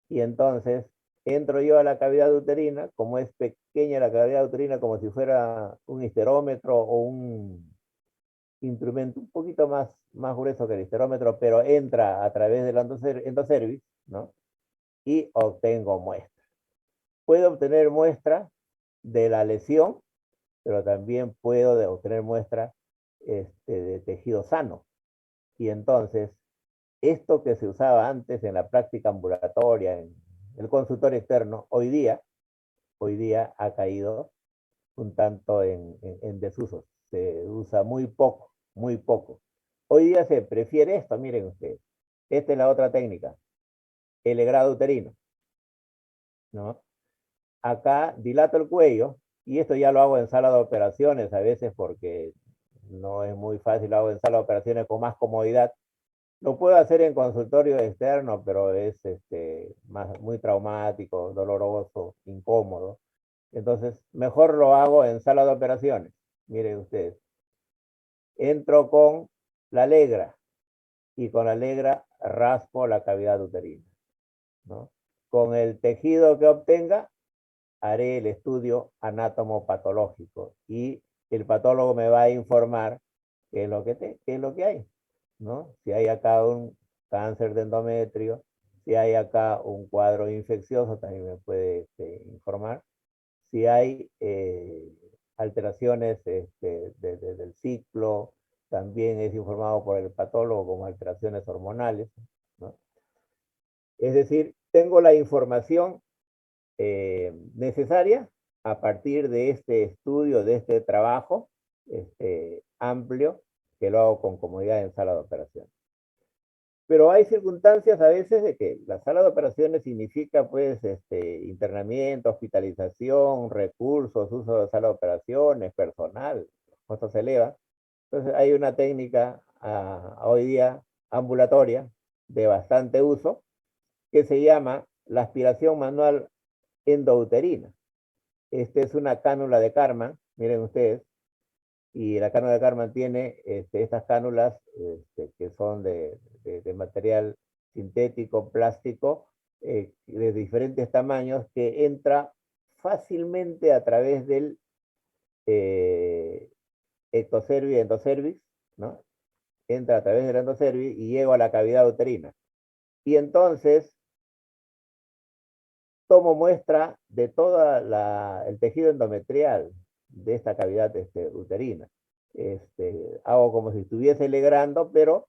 Y entonces entro yo a la cavidad uterina, como es pequeña la cavidad uterina, como si fuera un histerómetro o un instrumento un poquito más grueso que el histerómetro, pero entra a través del endocervix, ¿no? Y obtengo muestra. Puedo obtener muestra de la lesión, pero también puedo obtener muestra de tejido sano. Y entonces, esto que se usaba antes en la práctica ambulatoria, en el consultorio externo, hoy día ha caído un tanto en desuso. Se usa muy poco, muy poco. Hoy día se prefiere esto, miren ustedes. Esta es la otra técnica, el legrado uterino, ¿no? acá dilato el cuello, y esto ya lo hago en sala de operaciones a veces porque no es muy fácil, lo hago en sala de operaciones con más comodidad. Lo puedo hacer en consultorio externo, pero es muy traumático, doloroso, incómodo. Entonces, mejor lo hago en sala de operaciones. Miren ustedes, entro con la legra y con la legra raspo la cavidad uterina, ¿no? Con el tejido que obtenga, haré el estudio anátomo-patológico y el patólogo me va a informar qué es lo que hay, ¿no? Si hay acá un cáncer de endometrio, si hay acá un cuadro infeccioso, también me puede informar. Si hay alteraciones del ciclo, también es informado por el patólogo como alteraciones hormonales, ¿no? Es decir, tengo la información necesaria a partir de este estudio, de este trabajo amplio, que lo hago con comodidad en sala de operaciones. Pero hay circunstancias a veces de que la sala de operaciones significa pues internamiento, hospitalización, recursos, uso de sala de operaciones, personal, los costos se elevan. Entonces hay una técnica hoy día ambulatoria de bastante uso que se llama la aspiración manual endouterina. Esta es una cánula de Karman, miren ustedes, y la cánula de Karman tiene estas cánulas que son de material sintético, plástico, de diferentes tamaños, que entra fácilmente a través del ectocervix y endocervix, ¿no? Entra a través del endocervix y llega a la cavidad uterina. Y entonces tomo muestra de todo el tejido endometrial de esta cavidad uterina. Hago como si estuviese legrando, pero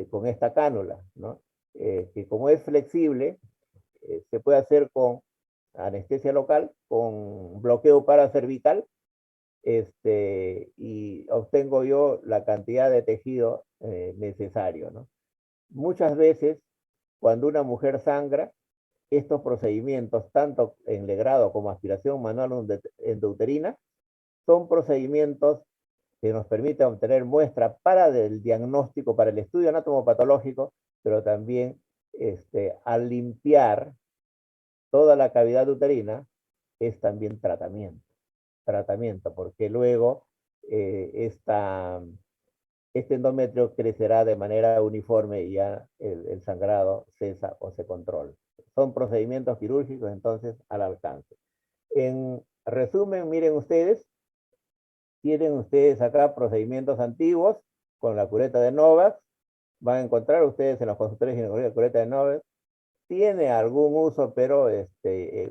con esta cánula, ¿no? Que como es flexible, se puede hacer con anestesia local, con bloqueo paracervical, y obtengo yo la cantidad de tejido necesario, ¿no? Muchas veces, cuando una mujer sangra, estos procedimientos, tanto en legrado como aspiración manual endouterina, son procedimientos que nos permiten obtener muestra para el diagnóstico, para el estudio anatomopatológico, pero también al limpiar toda la cavidad uterina es también tratamiento, porque luego este endometrio crecerá de manera uniforme y ya el sangrado cesa o se controla. Son procedimientos quirúrgicos entonces al alcance. En resumen, miren ustedes, tienen ustedes acá procedimientos antiguos con la cureta de Novak. Van a encontrar ustedes en los consultorios ginecológicos la cureta de Novak. Tiene algún uso, pero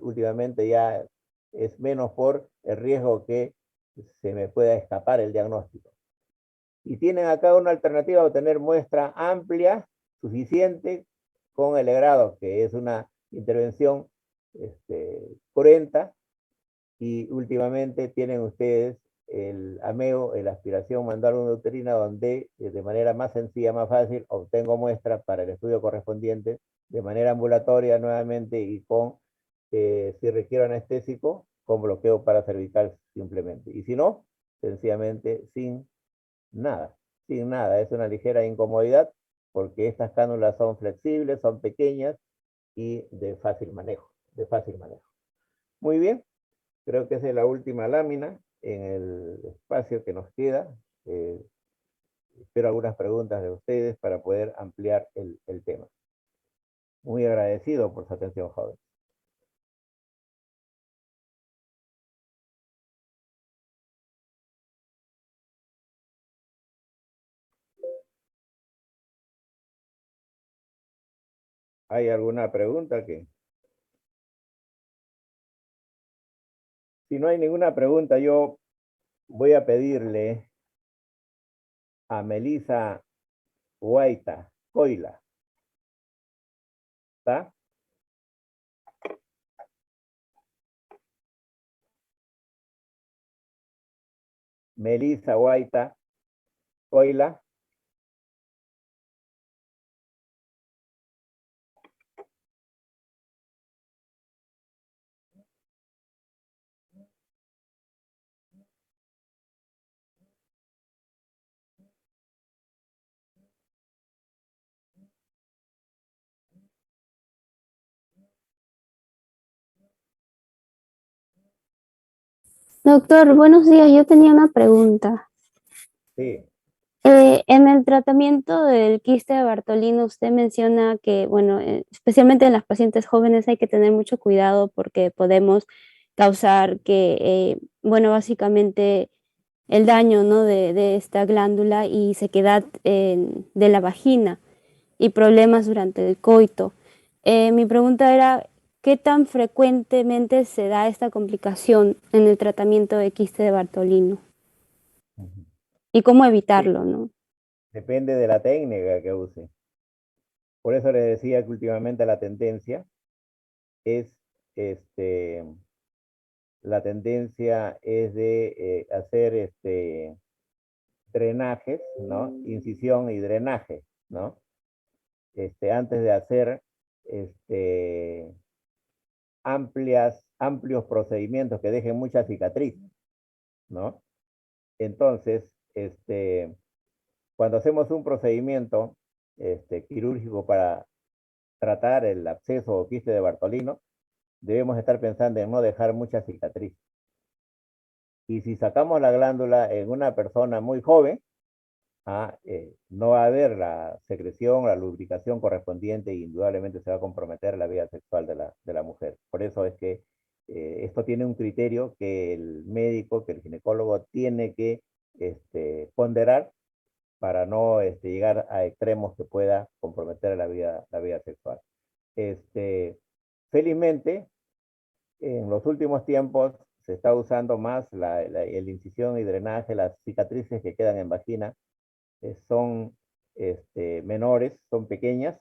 últimamente ya es menos por el riesgo que se me pueda escapar el diagnóstico. Y tienen acá una alternativa a obtener muestra amplia, suficiente, con el legrado, que es una intervención cruenta, y últimamente tienen ustedes el AMEO, la aspiración manual uterina, donde de manera más sencilla, más fácil, obtengo muestra para el estudio correspondiente de manera ambulatoria nuevamente y con, si requiero anestésico, con bloqueo paracervical simplemente. Y si no, sencillamente nada, sin nada. Es una ligera incomodidad porque estas cánulas son flexibles, son pequeñas y de fácil manejo, Muy bien. Creo que esa es la última lámina en el espacio que nos queda. Espero algunas preguntas de ustedes para poder ampliar el tema. Muy agradecido por su atención, joven. ¿Hay alguna pregunta que? Si no hay ninguna pregunta, yo voy a pedirle a Melissa Guaita Coila, ¿está? Melissa Guaita Coila. Doctor, buenos días. Yo tenía una pregunta. Sí, En el tratamiento del quiste de Bartolino, usted menciona que, bueno, especialmente en las pacientes jóvenes hay que tener mucho cuidado porque podemos causar que, bueno, básicamente el daño, ¿no? de esta glándula y sequedad de la vagina y problemas durante el coito. Mi pregunta era, ¿qué tan frecuentemente se da esta complicación en el tratamiento de quiste de Bartolino? ujú, ¿Y cómo sí, evitarlo, no? depende de la técnica que use. Por eso le decía que últimamente la tendencia es, este, de hacer drenajes, ¿no? Incisión y drenaje, ¿no? Antes de hacer este, amplios procedimientos que dejen mucha cicatriz, ¿no? Entonces, cuando hacemos un procedimiento quirúrgico para tratar el absceso o quiste de Bartolino, debemos estar pensando en no dejar mucha cicatriz. Y si sacamos la glándula en una persona muy joven, no va a haber la secreción, la lubricación correspondiente y indudablemente se va a comprometer la vida sexual de la mujer. Por eso es que esto tiene un criterio que el médico, que el ginecólogo tiene que ponderar para no llegar a extremos que pueda comprometer la vida sexual. Felizmente, en los últimos tiempos se está usando más el incisión y drenaje, las cicatrices que quedan en vagina son menores, son pequeñas,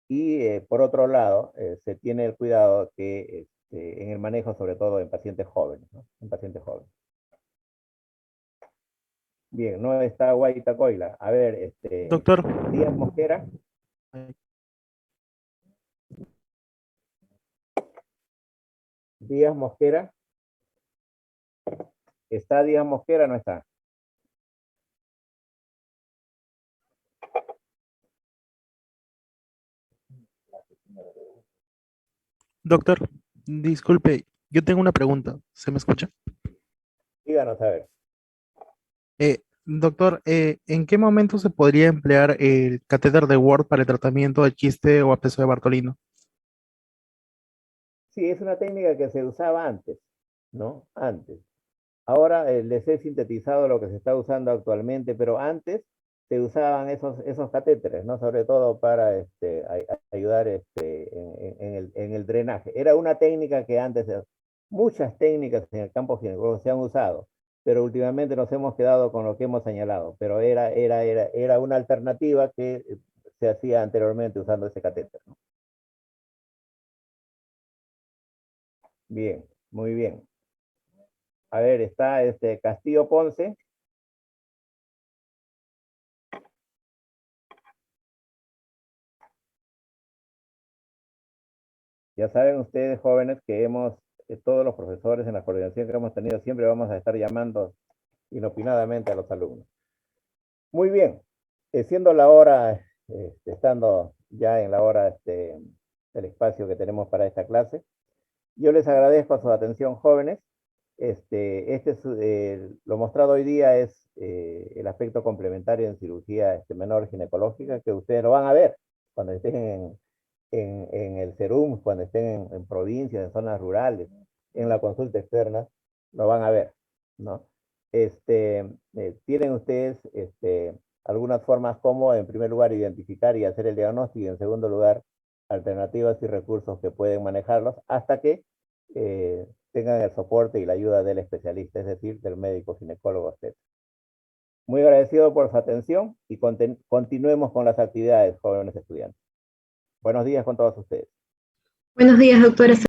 y por otro lado, se tiene el cuidado que en el manejo, sobre todo en pacientes jóvenes, ¿no? En pacientes jóvenes. Bien, no está Guaita Coila. A ver, Doctor, Díaz Mosquera. Díaz Mosquera. ¿Está Díaz Mosquera o no está? doctor, disculpe, yo tengo una pregunta. ¿Se me escucha? Díganos a ver. Doctor, ¿en qué momento se podría emplear el catéter de Ward para el tratamiento de quiste o absceso de Bartolino? Sí, es una técnica que se usaba antes, ¿no? Antes. Ahora les he sintetizado lo que se está usando actualmente, pero antes se usaban esos catéteres, ¿no? Sobre todo para ayudar en el drenaje. Era una técnica que antes, muchas técnicas en el campo ginecológico se han usado, pero últimamente nos hemos quedado con lo que hemos señalado, pero era una alternativa que se hacía anteriormente usando ese catéter, ¿no? Bien, muy bien. A ver, está Castillo Ponce. Ya saben ustedes, jóvenes, que todos los profesores en la coordinación que hemos tenido, siempre vamos a estar llamando inopinadamente a los alumnos. Muy bien, siendo la hora, estando ya en la hora del espacio que tenemos para esta clase, yo les agradezco su atención, jóvenes. Lo mostrado hoy día es el aspecto complementario en cirugía menor ginecológica, que ustedes lo van a ver cuando estén en el CERUM, cuando estén en provincias, en zonas rurales, en la consulta externa, lo van a ver, ¿no? Tienen ustedes algunas formas como, en primer lugar, identificar y hacer el diagnóstico, y en segundo lugar, alternativas y recursos que pueden manejarlos hasta que tengan el soporte y la ayuda del especialista, es decir, del médico ginecólogo obstetra. Muy agradecido por su atención y continuemos con las actividades, jóvenes estudiantes. Buenos días con todos ustedes. Buenos días, doctora.